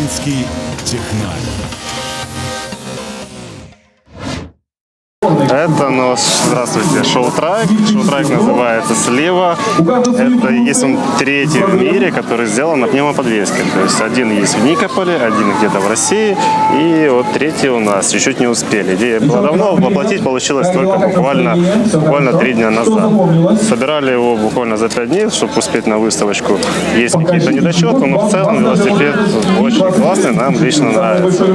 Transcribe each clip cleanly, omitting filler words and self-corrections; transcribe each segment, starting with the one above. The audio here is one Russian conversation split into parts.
Український технарь. Это, здравствуйте, шоу-трак. Шоу-трак называется «Слева». Это есть он третий в мире, который сделан на пневмоподвеске. То есть один есть в Никополе, один где-то в России, и вот третий у нас. Чуть-чуть не успели. Идея была давно, воплотить получилось только буквально 3 дня назад. Собирали его буквально за 5 дней, чтобы успеть на выставочку. Есть какие-то недочеты, но в целом велосипед очень классный, нам лично нравится.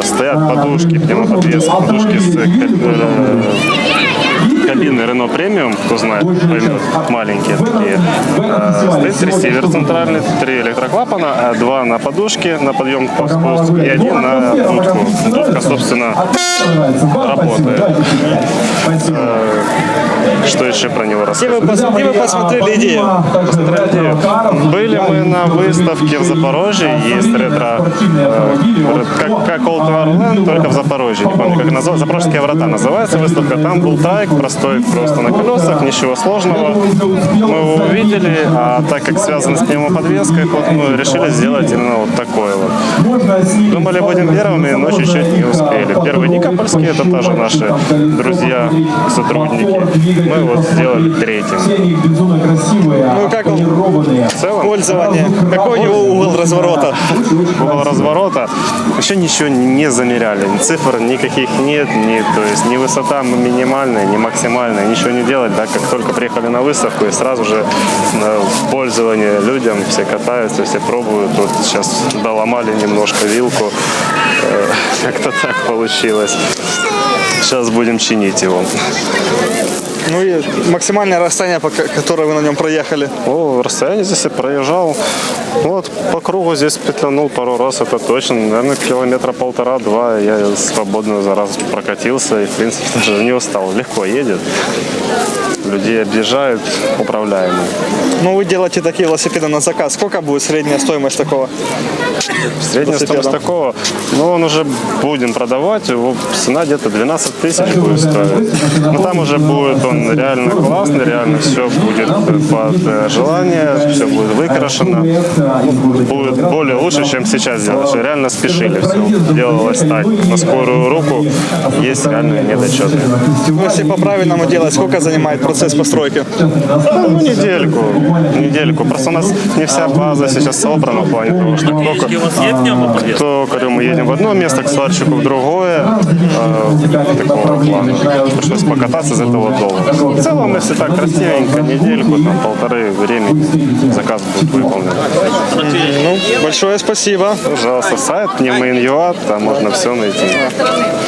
Стоят подушки, пневмоподвески, подушки с кабины Renault Premium, кто знает, поймет, маленькие такие. Стоит ресивер центральный, 3 электроклапана, 2 на подушке, на подъем по спуск, и 1 на дудку. Дудка, собственно, работает. Что еще про него рассказать? Где вы посмотрели идею? Были мы на выставке в Запорожье, есть ретро, как Old Towerland, только в Запорожье, не помню, как называется, Запорожские врата называется выставка, там был трайк, простой просто на колесах, ничего сложного. Мы его увидели, а так как связан с пневмоподвеской, мы решили сделать именно вот такое вот. Думали, будем первыми, но чуть-чуть не успели. Первый Никопольский, это тоже наши друзья, сотрудники. Мы вот сделали третьим. Ну как В целом, пользование? Какой у него угол разворота? угол разворота еще ничего не замеряли. Цифр никаких нет, то есть ни высота минимальная, ни максимальная, ничего не делать, да, как только приехали на выставку и сразу же в пользование людям, все катаются, все пробуют. Вот сейчас доломали немножко вилку, как-то так получилось. Сейчас будем чинить его. Ну и максимальное расстояние, которое вы на нем проехали? Расстояние здесь я проезжал. Вот по кругу здесь петлянул пару раз, это точно. Наверное, 1,5-2 я свободно за раз прокатился и, в принципе, даже не устал. Легко едет. Людей объезжают, управляемый. Ну вы делаете такие велосипеды на заказ. Сколько будет средняя стоимость такого? Средняя стоимость такого, он уже будем продавать, его цена где-то 12 тысяч будет стоить. Но там уже будет он реально классный, реально все будет под желание, все будет выкрашено. Будет более лучше, чем сейчас делалось. Реально спешили, все делалось так, на скорую руку, есть реальные недочеты. Ну, если по-правильному делать, сколько занимает процесс постройки? Недельку. Просто у нас не вся база сейчас собрана в плане того, что токарю мы едем в одно место, к сварщику в другое. Такого плана. Пришлось покататься из этого долго. В целом, если так красивенько, недельку, там, полторы времени, заказ будет выполнен. Ну, большое спасибо. Пожалуйста, сайт Pneumo.ua, там можно все найти.